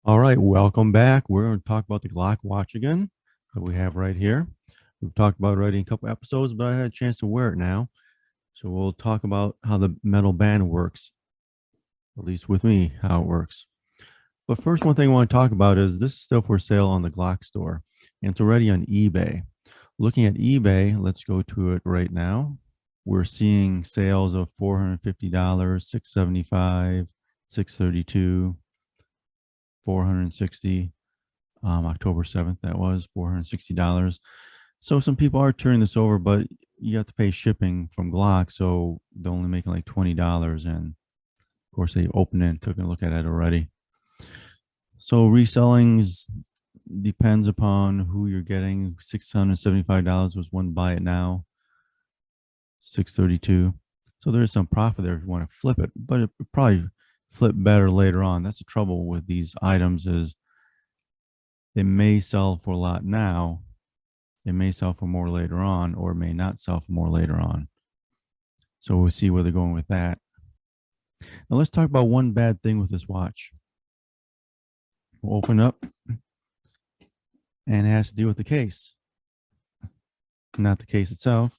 All right, welcome back. We're going to talk about the Glock Watch again that we have right here. We've talked about it already in a couple episodes, but I had a chance to wear it now. So we'll talk about how the metal band works, at least with me, how it works. But first, one thing I want to talk about is this is still for sale on the Glock store, and it's already on eBay. Looking at eBay, let's go to it right now. We're seeing sales of $450, $675, $632, 460. October 7th, that was $460. So some people are turning this over, but you have to pay shipping from Glock, so they're only making like $20. And of course, they opened it and took a look at it already. So resellings depends upon who you're getting. $675 was one buy it now, 632. So there's some profit there if you want to flip it, but it probably flip better later on. That's the trouble with these items is they may sell for a lot now. They may sell for more later on, or may not sell for more later on. So we'll see where they're going with that. Now let's talk about one bad thing with this watch. We'll open up, and it has to do with the case. Not the case itself,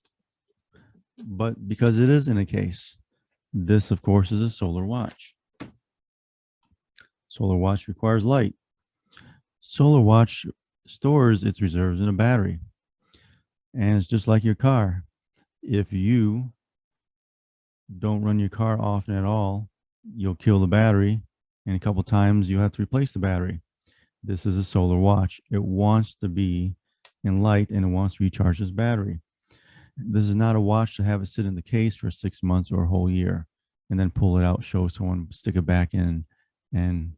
but because it is in a case. This, of course, is a solar watch. Solar watch requires light. Solar watch stores its reserves in a battery. And it's just like your car. If you don't run your car often at all, you'll kill the battery, and a couple times you have to replace the battery. This is a solar watch. It wants to be in light and it wants to recharge its battery. This is not a watch to have it sit in the case for 6 months or a whole year and then pull it out, show someone, stick it back in, and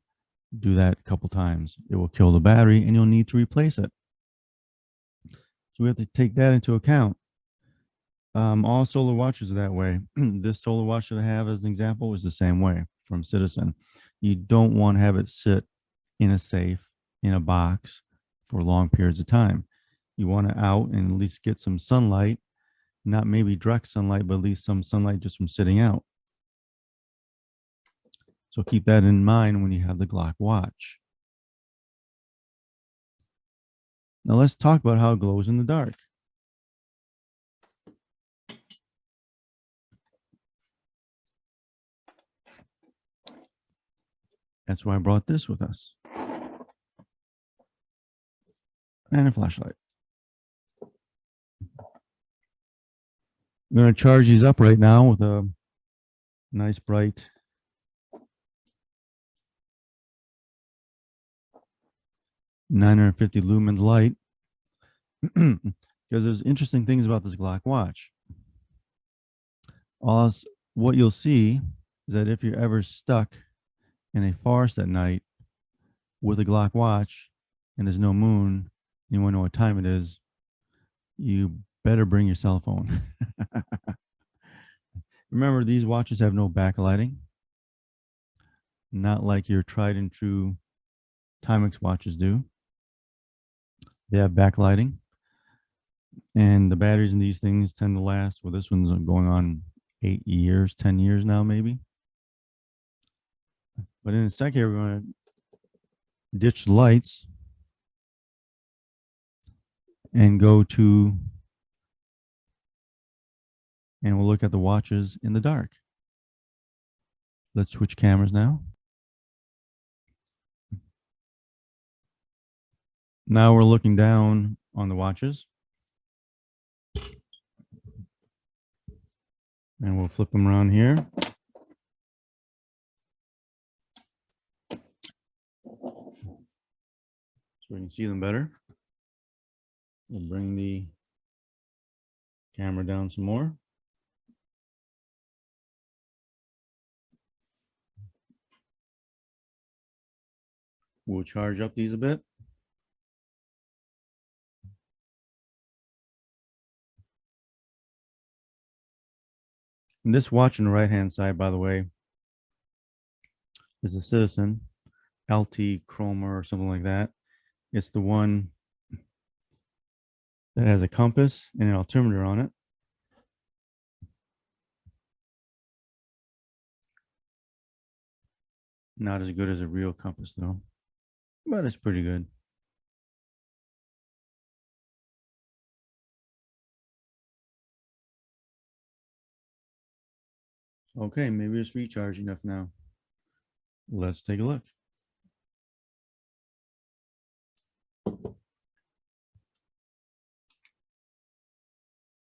do that a couple times. It will kill the battery and you'll need to replace it. So we have to take that into account. All solar watches are that way. This solar watch that I have as an example is the same way from Citizen. You don't want to have it sit in a safe, in a box for long periods of time. You want it out and at least get some sunlight, not maybe direct sunlight, but at least some sunlight just from sitting out. So keep that in mind when you have the Glock watch. Now let's talk about how it glows in the dark. That's why I brought this with us. And a flashlight. I'm going to charge these up right now with a nice bright 950 lumens light. Because there's interesting things about this Glock watch. What you'll see is that if you're ever stuck in a forest at night with a Glock watch and there's no moon, you want to know what time it is, you better bring your cell phone. Remember, these watches have no backlighting, not like your tried and true Timex watches do. They have backlighting, and the batteries in these things tend to last. Well, this one's going on 8 years, 10 years now, maybe. But in a second, we're going to ditch the lights and go to, and we'll look at the watches in the dark. Let's switch cameras now. Now we're looking down on the watches. And we'll flip them around here. So we can see them better. We'll bring the camera down some more. We'll charge up these a bit. And this watch on the right-hand side, by the way, is a Citizen LT Chroma or something like that. It's the one that has a compass and an altimeter on it. Not as good as a real compass, though. but it's pretty good. Okay, maybe it's recharged enough now. Let's take a look.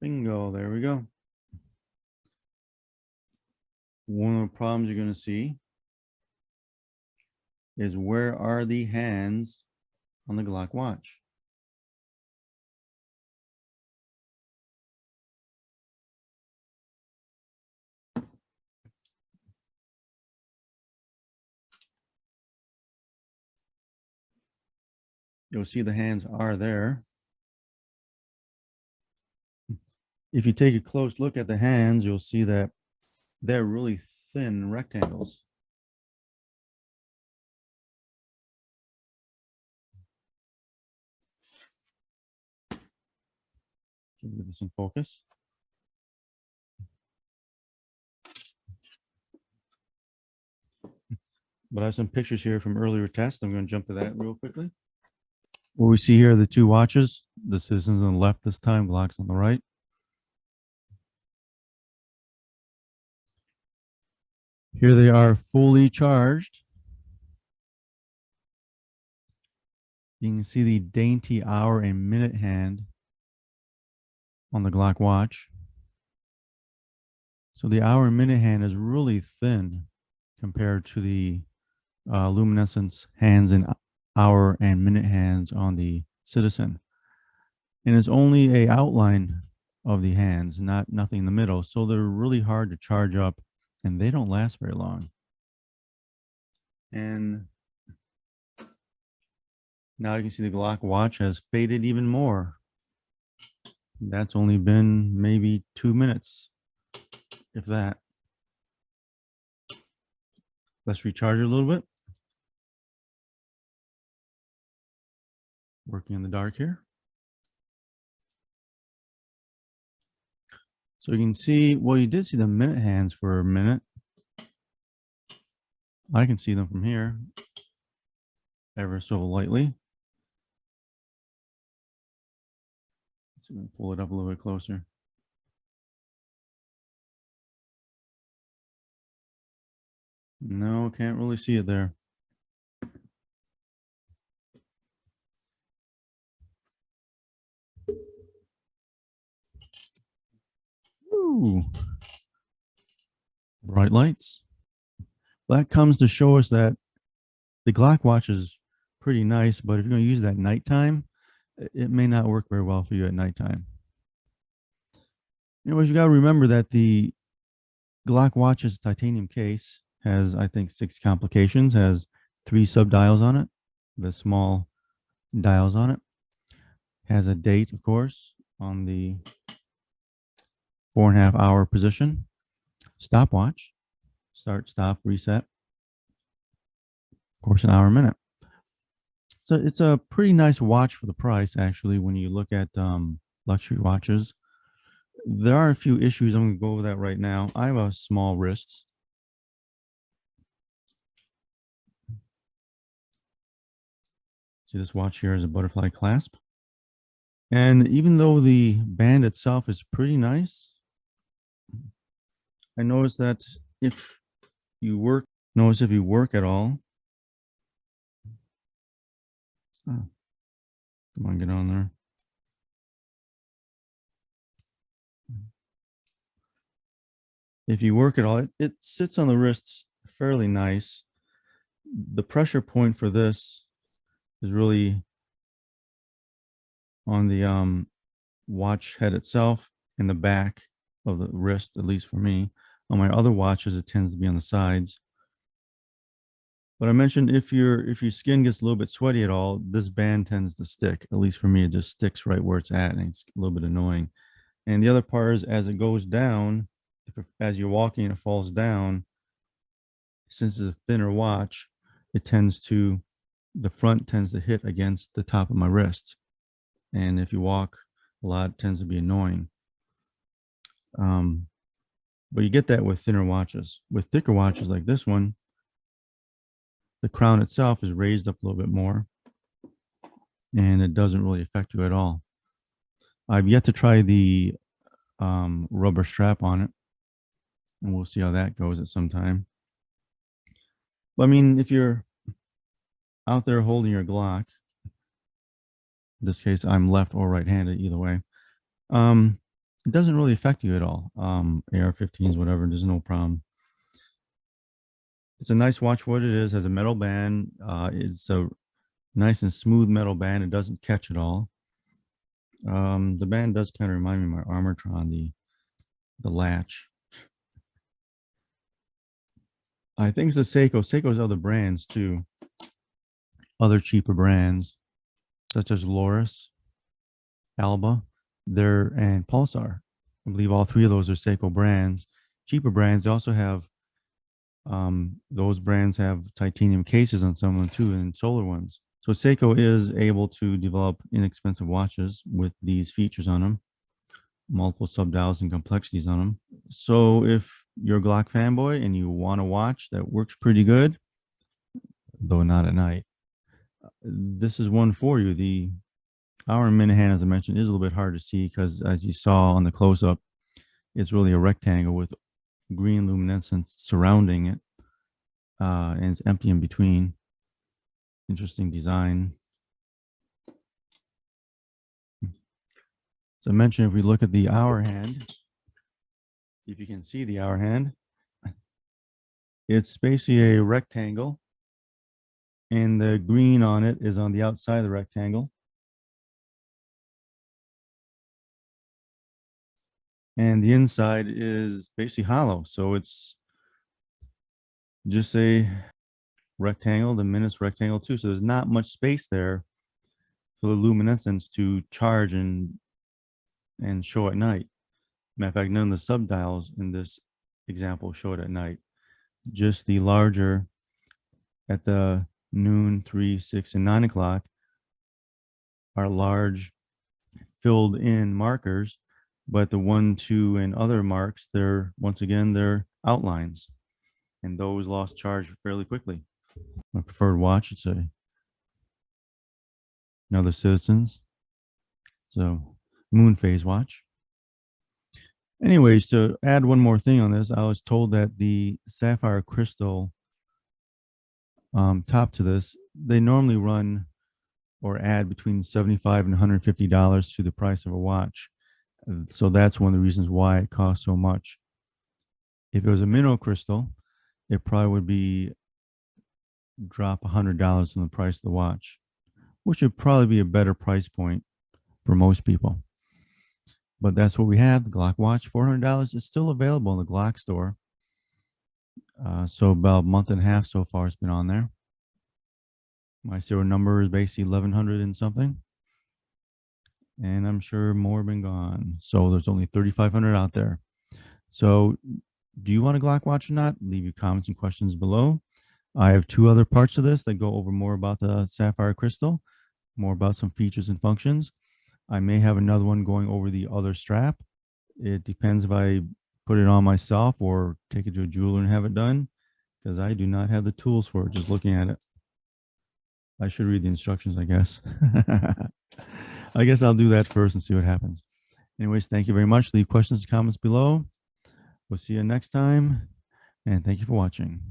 Bingo, there we go. One of the problems you're going to see is where are the hands on the Glock watch? You'll see the hands are there. If you take a close look at the hands, you'll see that they're really thin rectangles. Can we get this in focus? But I have some pictures here from earlier tests. I'm going to jump to that real quickly. What we see here are the two watches. The Citizen's on the left this time, Glock's on the right. Here they are fully charged. You can see the dainty hour and minute hand on the Glock watch. So the hour and minute hand is really thin compared to the Luminescence hands and hour and minute hands on the Citizen. And it's only a outline of the hands, nothing in the middle. So they're really hard to charge up and they don't last very long. And now you can see the Glock watch has faded even more. That's only been maybe 2 minutes, if that. Let's recharge it a little bit. Working in the dark here. So you can see, well, you did see the minute hands for a minute. I can see them from here ever so lightly. Let's see if we can pull it up a little bit closer. No, can't really see it there. Ooh. Bright lights. That comes to show us that the Glock watch is pretty nice, but if you're going to use that nighttime, it may not work very well for you at nighttime. Anyways, you got to remember that the Glock watch's titanium case has, I think, 6 complications, has 3 sub dials on it, the small dials on it. Has a date, of course, on the 4.5 hour position. Stopwatch, start, stop, reset. Of course, an hour a minute. So it's a pretty nice watch for the price, actually, when you look at luxury watches. There are a few issues. I'm going to go over that right now. I have a small wrist. See, this watch here is a butterfly clasp. And even though the band itself is pretty nice, I noticed that if you work at all, oh, come on, get on there. If you work at all, it sits on the wrist fairly nice. The pressure point for this is really on the watch head itself in the back of the wrist, at least for me. On my other watches, it tends to be on the sides. But I mentioned if your skin gets a little bit sweaty at all, this band tends to stick. At least for me, it just sticks right where it's at, and it's a little bit annoying. And the other part is as it goes down, as you're walking, it falls down. Since it's a thinner watch, the front tends to hit against the top of my wrist. And if you walk a lot, it tends to be annoying. But you get that with thinner watches. With thicker watches like this one, the crown itself is raised up a little bit more, and it doesn't really affect you at all. I've yet to try the rubber strap on it, and we'll see how that goes at some time. But I mean, if you're out there holding your Glock, in this case, I'm left or right-handed, either way, it doesn't really affect you at all. AR-15s, whatever, there's no problem. It's a nice watch for what it is. Has a metal band. It's a nice and smooth metal band. It doesn't catch at all. The band does kind of remind me of my Armortron, the latch. I think it's a Seiko. Seiko's other brands too. Other cheaper brands such as Loris, Alba, and Pulsar. I believe all three of those are Seiko brands. Cheaper brands. They also have those brands have titanium cases on some of them too, and solar ones. So Seiko is able to develop inexpensive watches with these features on them, multiple subdials and complexities on them. So if you're a Glock fanboy and you want a watch that works pretty good, though not at night, this is one for you. The hour and Minahan, as I mentioned, is a little bit hard to see because, as you saw on the close-up, it's really a rectangle with green luminescence surrounding it, and it's empty in between. Interesting design. So I mentioned, if we look at the hour hand, if you can see the hour hand, it's basically a rectangle, and the green on it is on the outside of the rectangle. And the inside is basically hollow. So it's just a rectangle, the minus rectangle too. So there's not much space there for the luminescence to charge and show at night. Matter of fact, none of the subdials in this example show it at night. Just the larger at the noon, 3, 6, and 9 o'clock are large filled in markers, but the 1, 2, and other marks, they're once again, they're outlines, and those lost charge fairly quickly. My preferred watch, it's another Citizens. So moon phase watch. Anyways, to add one more thing on this, I was told that the sapphire crystal top to this, they normally run or add between $75 and $150 to the price of a watch. So that's one of the reasons why it costs so much. If it was a mineral crystal, it probably would be drop $100 on the price of the watch, which would probably be a better price point for most people. But that's what we have. The Glock Watch, $400, is still available in the Glock store. So about a month and a half so far it's been on there. My serial number is basically 1100 and something. And I'm sure more have been gone. So there's only 3,500 out there. So do you want a Glock Watch or not? Leave your comments and questions below. I have 2 other parts of this that go over more about the sapphire crystal, more about some features and functions. I may have another one going over the other strap. It depends if I put it on myself or take it to a jeweler and have it done, because I do not have the tools for it just looking at it. I should read the instructions, I guess. I guess I'll do that first and see what happens. Anyways, thank you very much. Leave questions and comments below. We'll see you next time, and thank you for watching.